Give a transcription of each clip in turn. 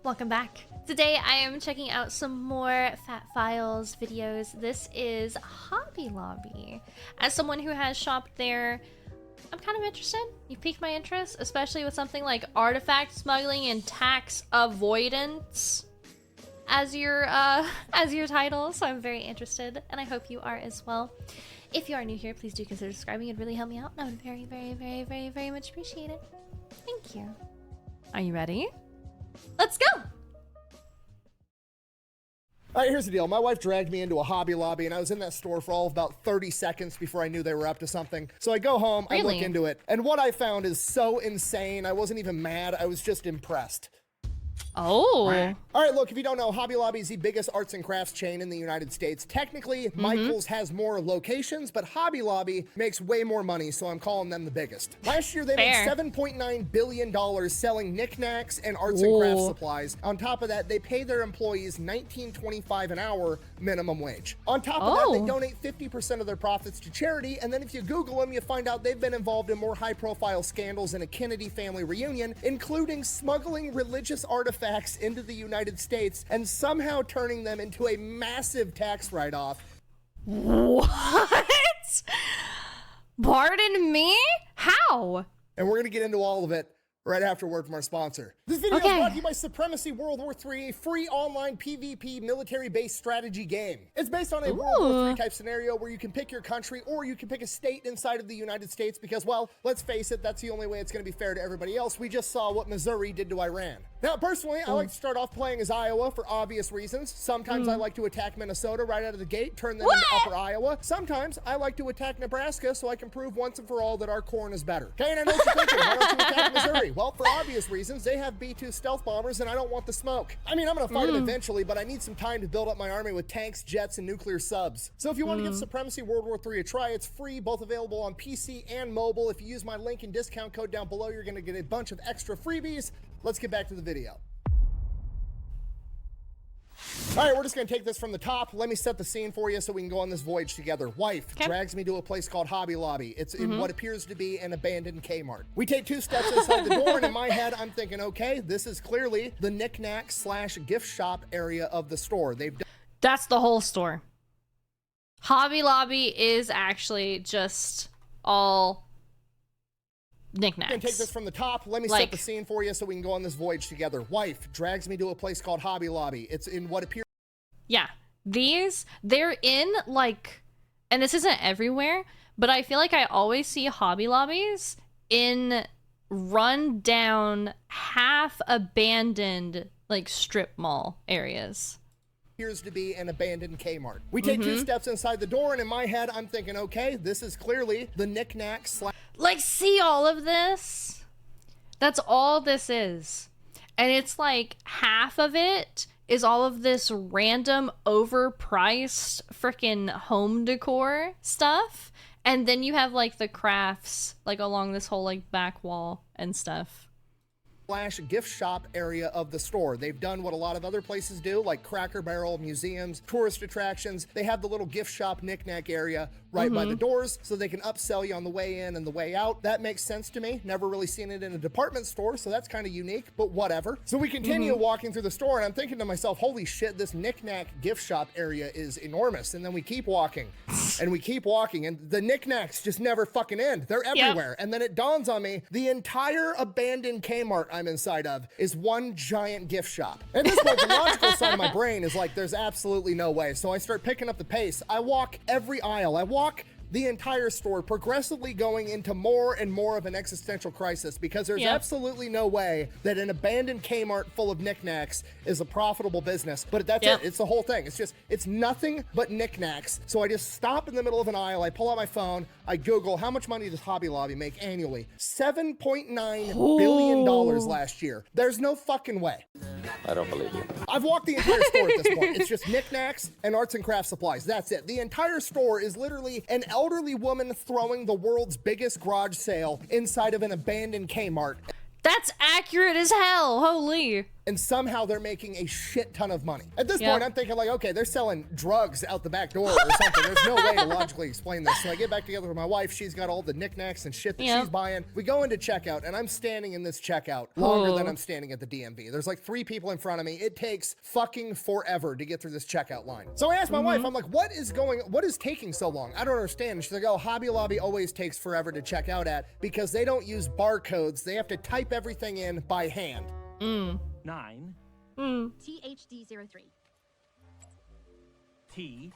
Welcome back. Today I am checking out some more Fat Files videos. This is Hobby Lobby. As someone who has shopped there, I'm kind of interested. You piqued my interest, especially with something like artifact smuggling and tax avoidance as your title. So I'm very interested, and I hope you are as well. If you are new here, please do consider subscribing. It'd really help me out, and I would very much appreciate it. Thank you. Are you ready? Let's go! All right, here's the deal. My wife dragged me into a Hobby Lobby, and I was in that store for all of about 30 seconds before I knew they were up to something. So I go home, I look into it, and what I found is so insane. I wasn't even mad. I was just impressed. Oh. All right, look, if you don't know, Hobby Lobby is the biggest arts and crafts chain in the United States. Technically, Michael's has more locations, but Hobby Lobby makes way more money, so I'm calling them the biggest. Last year, they made $7.9 billion selling knickknacks and arts and crafts supplies. On top of that, they pay their employees $19.25 an hour minimum wage. On top of that, they donate 50% of their profits to charity, and then if you Google them, you find out they've been involved in more high-profile scandals than a Kennedy family reunion, including smuggling religious artifacts into the United States and somehow turning them into a massive tax write-off. What? Pardon me? How? And we're gonna get into all of it right after a word from our sponsor. This video is brought to you by Supremacy World War III, a free online PvP military-based strategy game. It's based on a World War III type scenario where you can pick your country or you can pick a state inside of the United States because, well, let's face it, that's the only way it's gonna be fair to everybody else. We just saw what Missouri did to Iran. Now, personally, I like to start off playing as Iowa for obvious reasons. Sometimes I like to attack Minnesota right out of the gate, turn them into Upper Iowa. Sometimes I like to attack Nebraska so I can prove once and for all that our corn is better. Okay, and I know what you're thinking. Why don't you attack Missouri? Well, for obvious reasons, they have B-2 stealth bombers and I don't want the smoke. I mean, I'm gonna fight them eventually, but I need some time to build up my army with tanks, jets, and nuclear subs. So if you want to give Supremacy World War III a try, it's free, both available on PC and mobile. If you use my link and discount code down below, you're gonna get a bunch of extra freebies. Let's get back to the video. All right, we're just gonna take this from the top. Let me set the scene for you so we can go on this voyage together. Wife drags me to a place called Hobby Lobby. It's in what appears to be an abandoned Kmart. We take 2 steps inside the door, and in my head, I'm thinking, okay, this is clearly the knick-knack / gift shop area of the store. That's the whole store. Hobby Lobby is actually just all knickknacks. Take this from the top. Let me set the scene for you so we can go on this voyage together. Wife drags me to a place called Hobby Lobby. It's in what appears... Yeah, they're in, like, and this isn't everywhere, but I feel like I always see Hobby Lobbies in run-down, half-abandoned, like, strip mall areas. Appears to be an abandoned Kmart. We take 2 steps inside the door, and in my head, I'm thinking, okay, this is clearly the knick-knack / Like, see all of this? That's all this is. And it's like half of it is all of this random overpriced freaking home decor stuff. And then you have like the crafts like along this whole like back wall and stuff. / gift shop area of the store. They've done what a lot of other places do, like Cracker Barrel, museums, tourist attractions. They have the little gift shop knick-knack area right by the doors so they can upsell you on the way in and the way out. That makes sense to me. Never really seen it in a department store, so that's kind of unique, but whatever. So we continue walking through the store, and I'm thinking to myself, holy shit, this knick-knack gift shop area is enormous. And then we keep walking, and we keep walking, and the knickknacks just never fucking end. They're everywhere. And then it dawns on me, the entire abandoned Kmart I'm inside of is one giant gift shop. At this point, the logical side of my brain is like, there's absolutely no way. So I start picking up the pace. I walk every aisle. I walk the entire store, progressively going into more and more of an existential crisis because there's absolutely no way that an abandoned Kmart full of knickknacks is a profitable business. But that's it. It's the whole thing. It's nothing but knickknacks. So I just stop in the middle of an aisle. I pull out my phone. I Google, how much money does Hobby Lobby make annually? $7.9 billion last year. There's no fucking way. I don't believe you. I've walked the entire store at this point. It's just knickknacks and arts and craft supplies. That's it. The entire store is literally an elderly woman throwing the world's biggest garage sale inside of an abandoned Kmart. That's accurate as hell. Holy. And somehow they're making a shit ton of money. At this point, I'm thinking like, okay, they're selling drugs out the back door or something. There's no way to logically explain this. So I get back together with my wife. She's got all the knickknacks and shit that she's buying. We go into checkout, and I'm standing in this checkout longer than I'm standing at the DMV. There's like 3 people in front of me. It takes fucking forever to get through this checkout line. So I asked my wife, I'm like, what is taking so long? I don't understand. And she's like, oh, Hobby Lobby always takes forever to check out at because they don't use barcodes. They have to type everything in by hand. 9 THD03 T.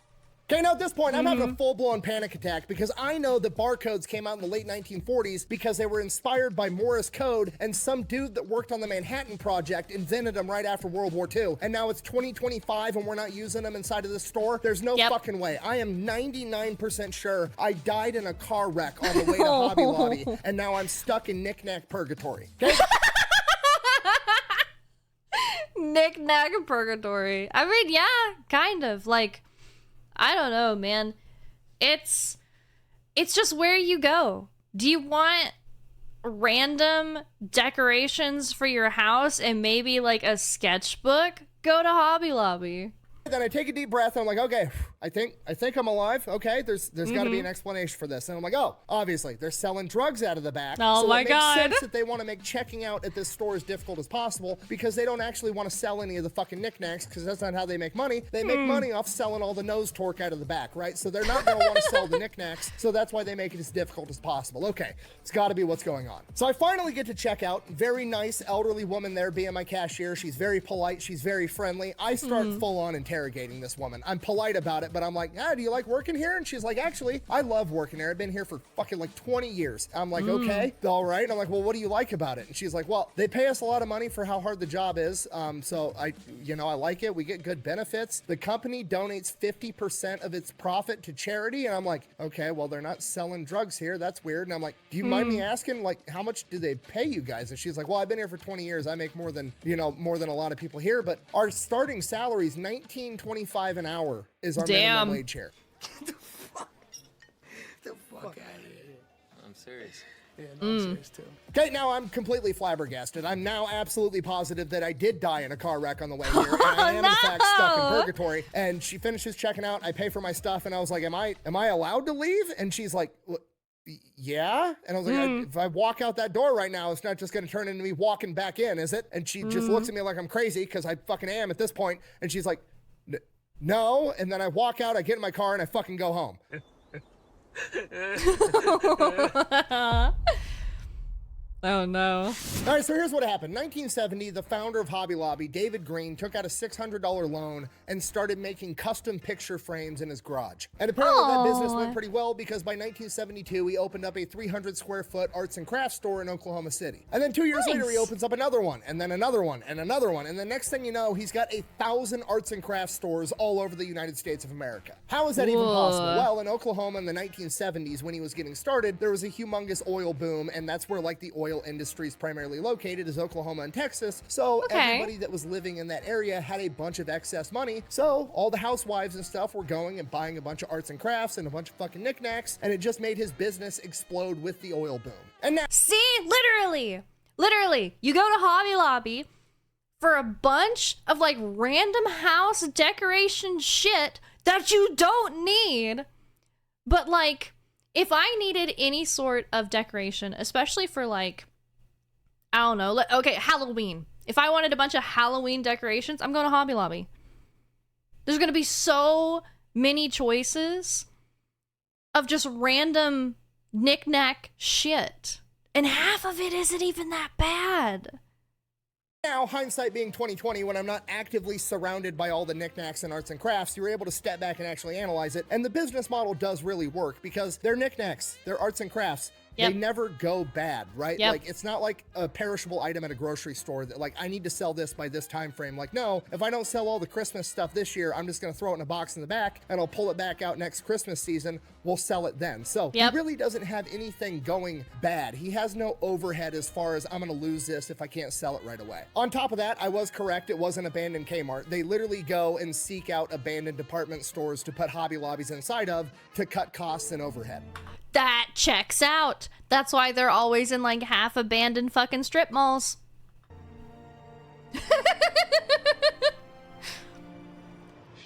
Okay, now at this point, I'm having a full-blown panic attack because I know that barcodes came out in the late 1940s because they were inspired by Morse code, and some dude that worked on the Manhattan Project invented them right after World War II. And now it's 2025 and we're not using them inside of the store. There's no fucking way. I am 99% sure I died in a car wreck on the way to Hobby Lobby, and now I'm stuck in knick-knack purgatory. Okay? Knick-knack purgatory. I mean, yeah, kind of. Like, I don't know, man. It's just where you go. Do you want random decorations for your house and maybe like a sketchbook? Go to Hobby Lobby. Then I take a deep breath and I'm like, okay, I think I'm alive. Okay, there's got to be an explanation for this. And I'm like, oh, obviously they're selling drugs out of the back. Oh so my it makes God. sense that they want to make checking out at this store as difficult as possible because they don't actually want to sell any of the fucking knickknacks because that's not how they make money. They make money off selling all the nose torque out of the back, right? So they're not going to want to sell the knickknacks. So that's why they make it as difficult as possible. Okay, it's got to be what's going on. So I finally get to checkout. Very nice elderly woman there being my cashier. She's very polite. She's very friendly. I start full on interrogating this woman. I'm polite about it, but I'm like, do you like working here? And she's like, actually, I love working here. I've been here for fucking like 20 years. I'm like, okay, all right. I'm like, well, what do you like about it? And she's like, well, they pay us a lot of money for how hard the job is. So I like it. We get good benefits. The company donates 50% of its profit to charity. And I'm like, okay, well, they're not selling drugs here. That's weird. And I'm like, do you mind me asking, like, how much do they pay you guys? And she's like, well, I've been here for 20 years. I make more than a lot of people here, but our starting salary is $19.25 an hour is our minimum wage here. The fuck out of here. I'm serious. Yeah, no, I'm serious too. Okay, now I'm completely flabbergasted. I'm now absolutely positive that I did die in a car wreck on the way here, and I am in fact stuck in purgatory. And she finishes checking out. I pay for my stuff, and I was like, "Am I allowed to leave?" And she's like, yeah. And I was like, if I walk out that door right now, it's not just going to turn into me walking back in, is it? And she just looks at me like I'm crazy because I fucking am at this point. And she's like, no. And then I walk out, I get in my car, and I fucking go home. Oh no. All right, so here's what happened. 1970, the founder of Hobby Lobby, David Green, took out a $600 loan and started making custom picture frames in his garage. And apparently that business went pretty well because by 1972, he opened up a 300 square foot arts and crafts store in Oklahoma City. And then 2 years later, he opens up another one, and then another one, and another one. And the next thing you know, he's got 1,000 arts and crafts stores all over the United States of America. How is that even possible? Well, in Oklahoma in the 1970s, when he was getting started, there was a humongous oil boom, and that's where like the oil industry is primarily located, is Oklahoma and Texas. So everybody that was living in that area had a bunch of excess money. So all the housewives and stuff were going and buying a bunch of arts and crafts and a bunch of fucking knickknacks, and it just made his business explode with the oil boom. And now, See, literally, you go to Hobby Lobby for a bunch of like random house decoration shit that you don't need. But like, if I needed any sort of decoration, especially for like, I don't know, okay, Halloween. If I wanted a bunch of Halloween decorations, I'm going to Hobby Lobby. There's going to be so many choices of just random knick-knack shit. And half of it isn't even that bad. Now, hindsight being 2020, when I'm not actively surrounded by all the knickknacks and arts and crafts, you're able to step back and actually analyze it. And the business model does really work because they're knickknacks, they're arts and crafts. They never go bad, right? Like, it's not like a perishable item at a grocery store that like, I need to sell this by this time frame. Like, no, if I don't sell all the Christmas stuff this year, I'm just gonna throw it in a box in the back and I'll pull it back out next Christmas season. We'll sell it then. So he really doesn't have anything going bad. He has no overhead as far as I'm gonna lose this if I can't sell it right away. On top of that, I was correct. It was an abandoned Kmart. They literally go and seek out abandoned department stores to put Hobby Lobbies inside of to cut costs and overhead. That checks out. That's why they're always in like half abandoned fucking strip malls.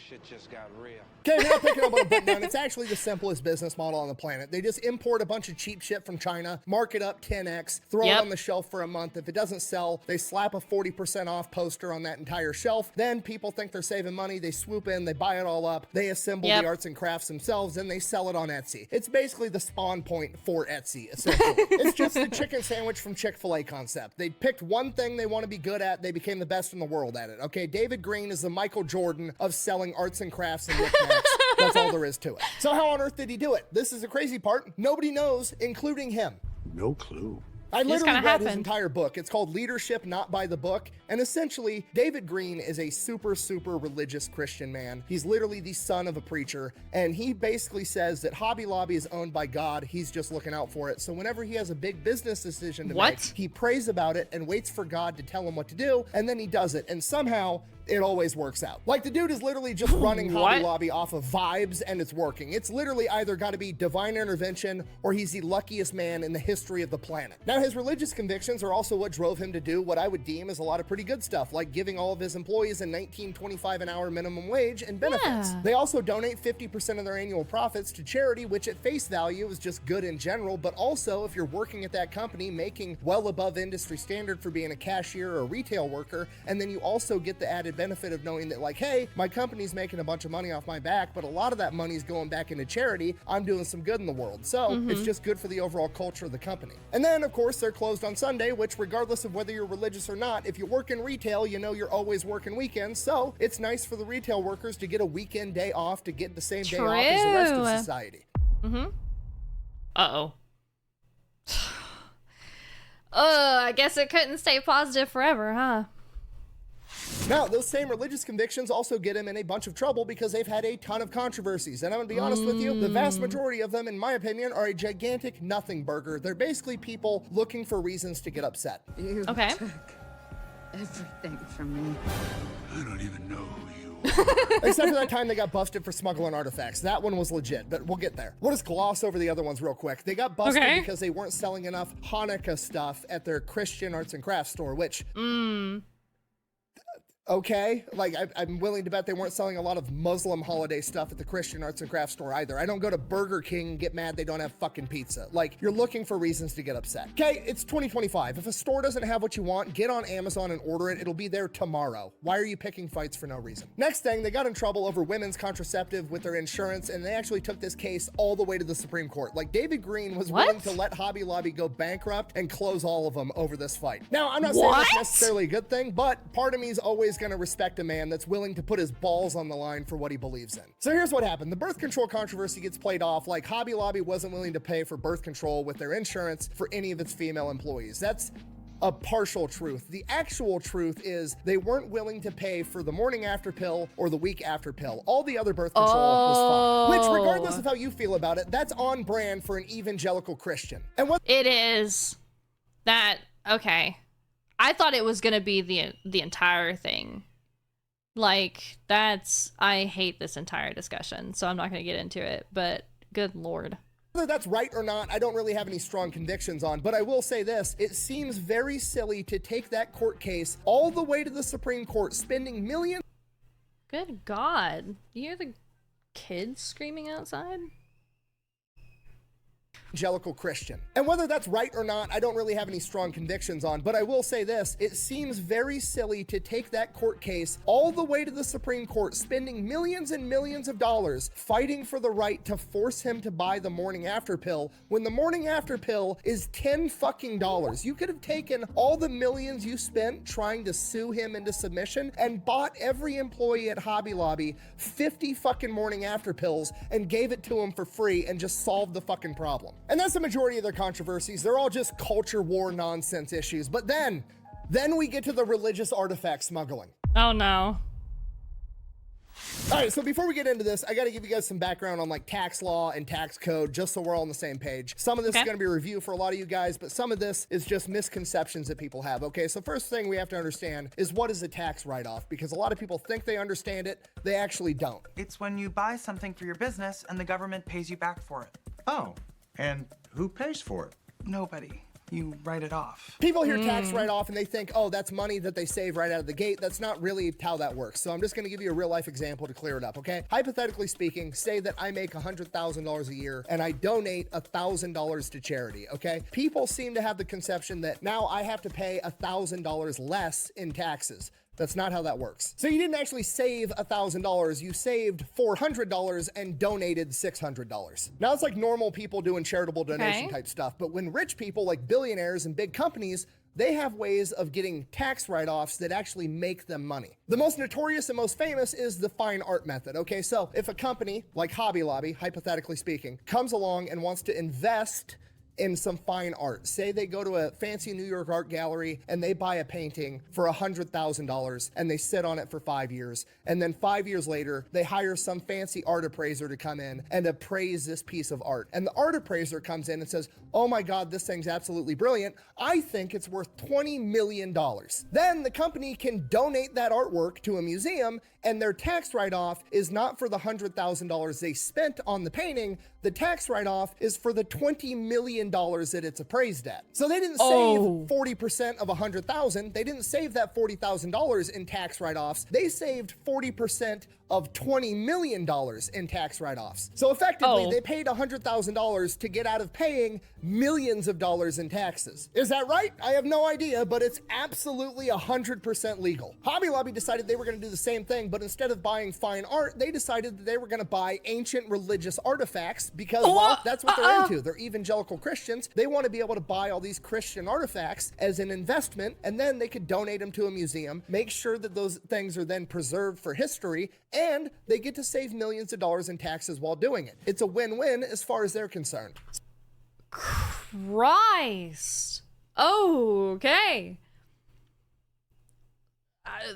Shit just got real. Okay, we're not picking up on a book down. It's actually the simplest business model on the planet. They just import a bunch of cheap shit from China, mark it up 10x, throw it on the shelf for a month. If it doesn't sell, they slap a 40% off poster on that entire shelf. Then people think they're saving money. They swoop in, they buy it all up, they assemble the arts and crafts themselves, and they sell it on Etsy. It's basically the spawn point for Etsy, essentially. It's just the chicken sandwich from Chick-fil-A concept. They picked one thing they want to be good at. They became the best in the world at it. Okay, David Green is the Michael Jordan of selling arts and crafts and knickknacks. That's all there is to it. So how on earth did he do it? This is the crazy part. Nobody knows, including him. No clue. I literally read his entire book. It's called Leadership Not by the Book. And essentially, David Green is a super religious Christian man. He's literally the son of a preacher. And he basically says that Hobby Lobby is owned by God. He's just looking out for it. So whenever he has a big business decision to make, he prays about it and waits for God to tell him what to do. And then he does it. And somehow, it always works out. Like, the dude is literally just running Hobby Lobby off of vibes, and it's working. It's literally either got to be divine intervention, or he's the luckiest man in the history of the planet. Now, his religious convictions are also what drove him to do what I would deem as a lot of pretty good stuff, like giving all of his employees a $19.25 an hour minimum wage and benefits. They also donate 50% of their annual profits to charity, which at face value is just good in general, but also if you're working at that company making well above industry standard for being a cashier or a retail worker, and then you also get the added benefit of knowing that, like, hey, my company's making a bunch of money off my back, but a lot of that money is going back into charity. I'm doing some good in the world. So it's just good for the overall culture of the company. And then, of course, they're closed on Sunday, which regardless of whether you're religious or not, if you work in retail, you know you're always working weekends. So it's nice for the retail workers to get a weekend day off to get the same day off as the rest of society. Uh-oh. I guess it couldn't stay positive forever, huh? Now, those same religious convictions also get him in a bunch of trouble because they've had a ton of controversies. And I'm gonna be honest with you, the vast majority of them, in my opinion, are a gigantic nothing burger. They're basically people looking for reasons to get upset. You took everything from me. I don't even know who you are. Except for that time they got busted for smuggling artifacts. That one was legit, but we'll get there. We'll just gloss over the other ones real quick. They got busted because they weren't selling enough Hanukkah stuff at their Christian arts and crafts store, which... Okay, like I'm willing to bet they weren't selling a lot of Muslim holiday stuff at the Christian arts and crafts store either. I don't go to Burger King and get mad they don't have fucking pizza. Like, you're looking for reasons to get upset. Okay, it's 2025. If a store doesn't have what you want, get on Amazon and order it. It'll be there tomorrow. Why are you picking fights for no reason? Next thing, they got in trouble over women's contraceptive with their insurance, and they actually took this case all the way to the Supreme Court. Like, David Green was willing to let Hobby Lobby go bankrupt and close all of them over this fight. Now, I'm not saying that's necessarily a good thing, but part of me is always going to respect a man that's willing to put his balls on the line for what he believes in. So here's what happened. The birth control controversy gets played off like Hobby Lobby wasn't willing to pay for birth control with their insurance for any of its female employees. That's a partial truth. The actual truth is they weren't willing to pay for the morning after pill or the week after pill. All the other birth control was fine. Which, regardless of how you feel about it, that's on brand for an evangelical Christian. And what it is that, okay. I thought it was gonna be the entire thing. Like, I hate this entire discussion, so I'm not gonna get into it, but good Lord. Whether that's right or not, I don't really have any strong convictions on, but I will say this. It seems very silly to take that court case all the way to the Supreme Court, spending millions. Good God. You hear the kids screaming outside? Evangelical Christian. And whether that's right or not, I don't really have any strong convictions on, but I will say this. It seems very silly to take that court case all the way to the Supreme Court, spending millions and millions of dollars fighting for the right to force him to buy the morning after pill when the morning after pill is $10 fucking. You could have taken all the millions you spent trying to sue him into submission and bought every employee at Hobby Lobby 50 fucking morning after pills and gave it to him for free and just solved the fucking problem. And that's the majority of their controversies. They're all just culture war nonsense issues. But then we get to the religious artifact smuggling. Oh no. All right, so before we get into this, I got to give you guys some background on like tax law and tax code, just so we're all on the same page. Some of this is going to be a review for a lot of you guys, but some of this is just misconceptions that people have. Okay, so first thing we have to understand is what is a tax write-off, because a lot of people think they understand it, they actually don't. It's when you buy something for your business and the government pays you back for it. Oh, And who pays for it? Nobody. You write it off. People hear tax write-off and they think, oh, that's money that they save right out of the gate. That's not really how that works. So I'm just gonna give you a real life example to clear it up, okay? Hypothetically speaking, say that I make $100,000 a year and I donate $1,000 to charity, okay? People seem to have the conception that now I have to pay $1,000 less in taxes. That's not how that works. So you didn't actually save $1,000, you saved $400 and donated $600. Now it's like normal people doing charitable donation type stuff, but when rich people like billionaires and big companies, they have ways of getting tax write-offs that actually make them money. The most notorious and most famous is the fine art method, okay? So if a company like Hobby Lobby, hypothetically speaking, comes along and wants to invest in some fine art. Say they go to a fancy New York art gallery and they buy a painting for $100,000 and they sit on it for 5 years. And then 5 years later, they hire some fancy art appraiser to come in and appraise this piece of art. And the art appraiser comes in and says, oh my God, this thing's absolutely brilliant. I think it's worth $20 million. Then the company can donate that artwork to a museum and their tax write-off is not for the $100,000 they spent on the painting. The tax write-off is for the $20 million that it's appraised at. So they didn't save 40% of $100,000. They didn't save that $40,000 in tax write-offs. They saved 40% of $20 million in tax write-offs. So effectively, they paid $100,000 to get out of paying millions of dollars in taxes. Is that right? I have no idea, but it's absolutely 100% legal. Hobby Lobby decided they were gonna do the same thing, but instead of buying fine art, they decided that they were gonna buy ancient religious artifacts because, well, that's what they're into. They're evangelical Christians. They want to be able to buy all these Christian artifacts as an investment, and then they could donate them to a museum, make sure that those things are then preserved for history, and they get to save millions of dollars in taxes while doing it. It's a win-win as far as they're concerned. Christ. Okay.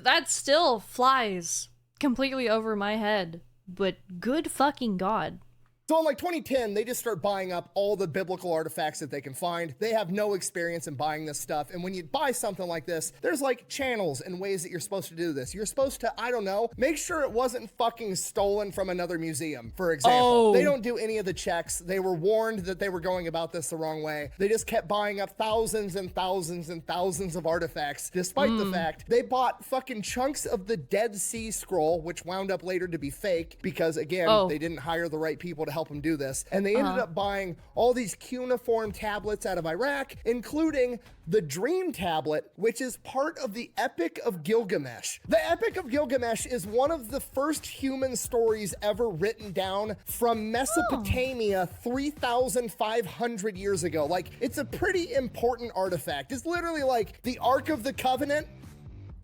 That still flies completely over my head, but good fucking God. So in like 2010, they just start buying up all the biblical artifacts that they can find. They have no experience in buying this stuff. And when you buy something like this, there's like channels and ways that you're supposed to do this. You're supposed to, I don't know, make sure it wasn't fucking stolen from another museum, for example. They don't do any of the checks. They were warned that they were going about this the wrong way. They just kept buying up thousands and thousands and thousands of artifacts, despite the fact they bought fucking chunks of the Dead Sea Scroll, which wound up later to be fake because, again, they didn't hire the right people to help them do this. And they ended up buying all these cuneiform tablets out of Iraq, including the Dream Tablet, which is part of the Epic of Gilgamesh. The Epic of Gilgamesh is one of the first human stories ever written down from Mesopotamia 3,500 years ago. Like, it's a pretty important artifact. It's literally like the Ark of the Covenant,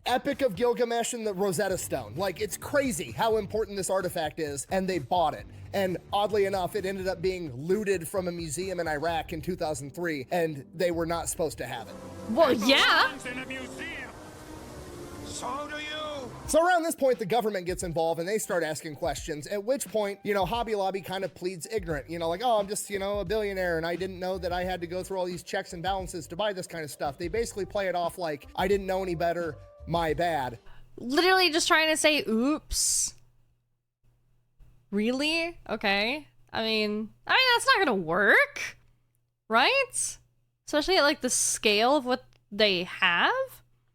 Epic of Gilgamesh, and the Rosetta Stone. Like, it's crazy how important this artifact is, and they bought it. And oddly enough, it ended up being looted from a museum in Iraq in 2003, and they were not supposed to have it. Well, yeah. In a museum. So do you. So around this point, the government gets involved and they start asking questions, at which point, you know, Hobby Lobby kind of pleads ignorant, you know, like, oh, I'm just, you know, a billionaire and I didn't know that I had to go through all these checks and balances to buy this kind of stuff. They basically play it off like, I didn't know any better, my bad. Literally just trying to say, oops. Really? Okay. I mean, that's not gonna work, right? Especially at like the scale of what they have.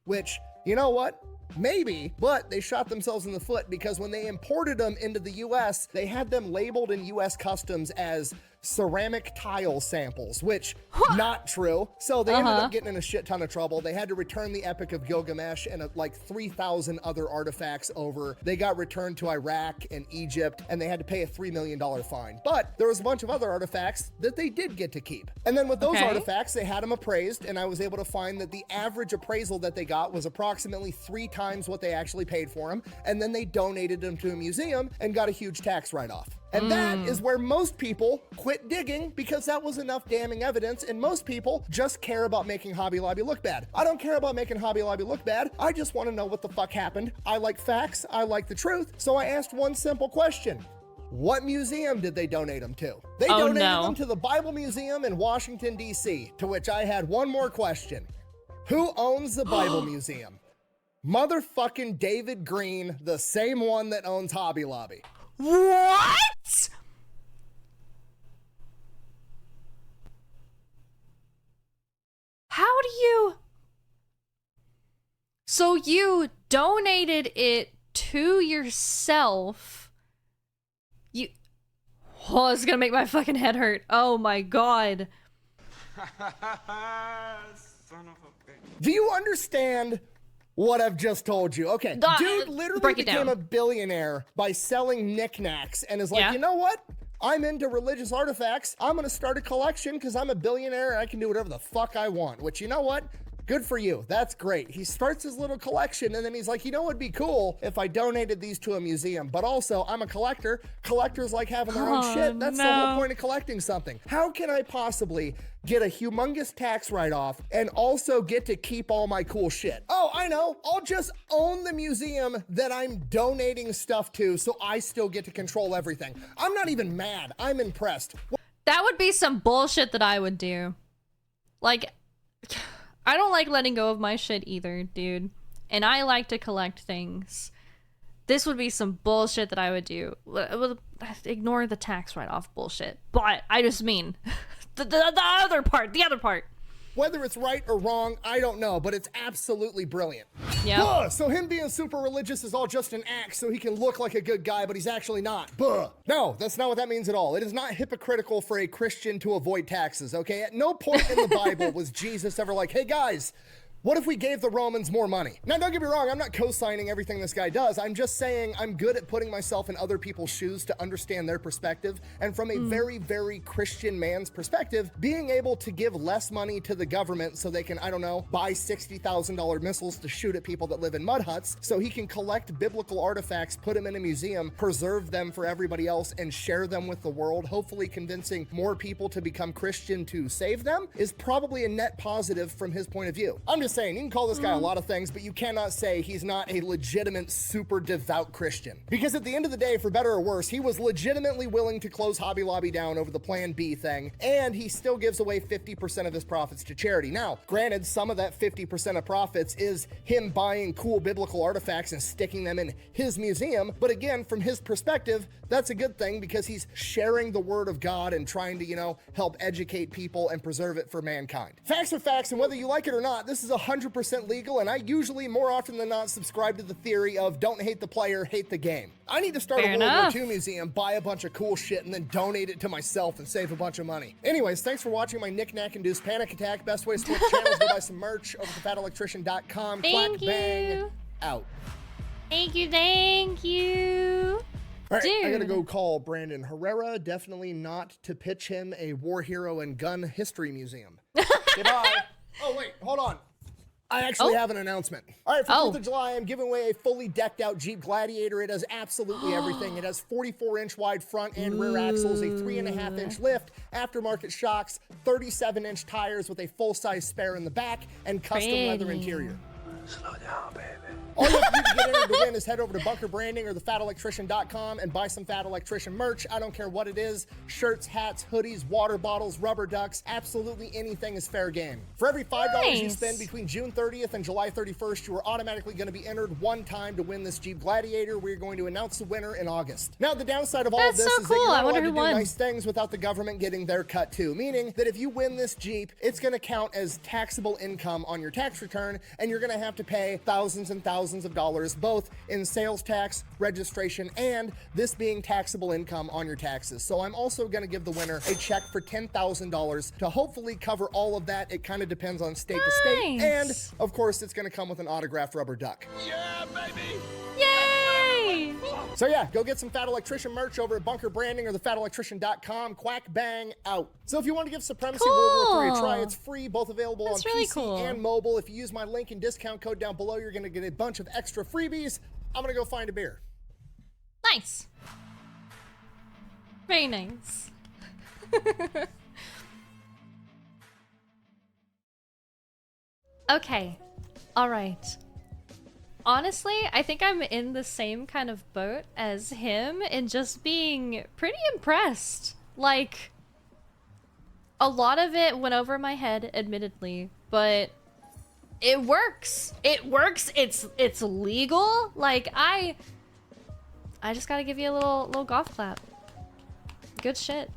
Which, you know what? Maybe, but they shot themselves in the foot because when they imported them into the US, they had them labeled in US customs as ceramic tile samples, which not true. So they ended up getting in a shit ton of trouble. They had to return the Epic of Gilgamesh and like 3,000 other artifacts over. They got returned to Iraq and Egypt, and they had to pay a $3 million fine. But there was a bunch of other artifacts that they did get to keep. And then with those artifacts, they had them appraised, and I was able to find that the average appraisal that they got was approximately 3 times what they actually paid for them. And then they donated them to a museum and got a huge tax write-off. And that is where most people quit digging because that was enough damning evidence, and most people just care about making Hobby Lobby look bad. I don't care about making Hobby Lobby look bad. I just want to know what the fuck happened. I like facts. I like the truth. So I asked one simple question. What museum did they donate them to? They donated them to the Bible Museum in Washington, D.C., to which I had one more question. Who owns the Bible Museum? Motherfucking David Green, the same one that owns Hobby Lobby. What? So you donated it to yourself. You... Oh, it's gonna make my fucking head hurt. Oh my god. Do you understand what I've just told you? Okay, dude literally became a billionaire by selling knickknacks and is like, you know what? I'm into religious artifacts. I'm gonna start a collection because I'm a billionaire and I can do whatever the fuck I want. Which, you know what? Good for you. That's great. He starts his little collection and then he's like, you know what'd be cool if I donated these to a museum. But also, I'm a collector. Collectors like having their own shit. That's the whole point of collecting something. How can I possibly get a humongous tax write-off and also get to keep all my cool shit? Oh, I know. I'll just own the museum that I'm donating stuff to so I still get to control everything. I'm not even mad. I'm impressed. That would be some bullshit that I would do. Like... I don't like letting go of my shit either, dude. And I like to collect things. This would be some bullshit that I would do. Ignore the tax write-off bullshit. But I just mean the other part. Whether it's right or wrong, I don't know, but it's absolutely brilliant. Yeah. So him being super religious is all just an act so he can look like a good guy, but he's actually not. Buh. No, that's not what that means at all. It is not hypocritical for a Christian to avoid taxes, okay? At no point in the Bible was Jesus ever like, hey guys, what if we gave the Romans more money? Now, don't get me wrong, I'm not co-signing everything this guy does. I'm just saying I'm good at putting myself in other people's shoes to understand their perspective. And from a very, very Christian man's perspective, being able to give less money to the government so they can, I don't know, buy $60,000 missiles to shoot at people that live in mud huts, so he can collect biblical artifacts, put them in a museum, preserve them for everybody else, and share them with the world, hopefully convincing more people to become Christian to save them, is probably a net positive from his point of view. I'm just saying, you can call this guy a lot of things, but you cannot say he's not a legitimate, super devout Christian. Because at the end of the day, for better or worse, he was legitimately willing to close Hobby Lobby down over the Plan B thing, and he still gives away 50% of his profits to charity. Now, granted, some of that 50% of profits is him buying cool biblical artifacts and sticking them in his museum, but again, from his perspective, that's a good thing because he's sharing the word of God and trying to, you know, help educate people and preserve it for mankind. Facts are facts, and whether you like it or not, this is 100% legal, and I usually, more often than not, subscribe to the theory of don't hate the player, hate the game. I need to start a World War II museum, buy a bunch of cool shit, and then donate it to myself and save a bunch of money. Anyways, thanks for watching my knick-knack-induced panic attack. Best way to support the channel is to buy some merch over at thefatelectrician.com. Thank you. Bang, out. Thank you. All right, Dude. I gotta go call Brandon Herrera. Definitely not to pitch him a war hero and gun history museum. Goodbye. Oh, wait, hold on. I actually have an announcement. All right, for 4th of July, I'm giving away a fully decked out Jeep Gladiator. It has absolutely everything. It has 44-inch wide front and rear axles, a 3.5-inch lift, aftermarket shocks, 37-inch tires with a full-size spare in the back, and custom leather interior. Slow down, baby. All you have to do to get entered to win is head over to Bunker Branding or thefatelectrician.com and buy some Fat Electrician merch. I don't care what it is. Shirts, hats, hoodies, water bottles, rubber ducks, absolutely anything is fair game. For every $5 you spend between June 30th and July 31st, you are automatically going to be entered one time to win this Jeep Gladiator. We're going to announce the winner in August. Now, the downside of all of this is that you're not allowed to do nice things without the government getting their cut too, meaning that if you win this Jeep, it's going to count as taxable income on your tax return, and you're going to have to pay thousands and thousands of dollars, both in sales tax, registration, and this being taxable income on your taxes. So I'm also going to give the winner a check for $10,000 to hopefully cover all of that. It kind of depends on state to state. And of course, it's going to come with an autographed rubber duck. Yeah, baby! Yay! So yeah, go get some Fat Electrician merch over at Bunker Branding or thefatelectrician.com. Quack bang out. So if you want to give Supremacy World War III a try, it's free, both available on PC and mobile. If you use my link and discount code down below, you're going to get a bunch of extra freebies. I'm going to go find a beer. Nice. Very nice. Okay. All right. Honestly, I think I'm in the same kind of boat as him in just being pretty impressed. Like, a lot of it went over my head, admittedly, but it works. It works. It's legal. Like, I just gotta give you a little golf clap. Good shit.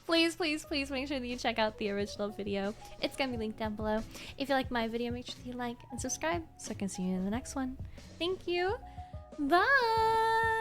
Please, please, please make sure that you check out the original video. It's gonna be linked down below. If you like my video, make sure that you like and subscribe so I can see you in the next one. Thank you. Bye.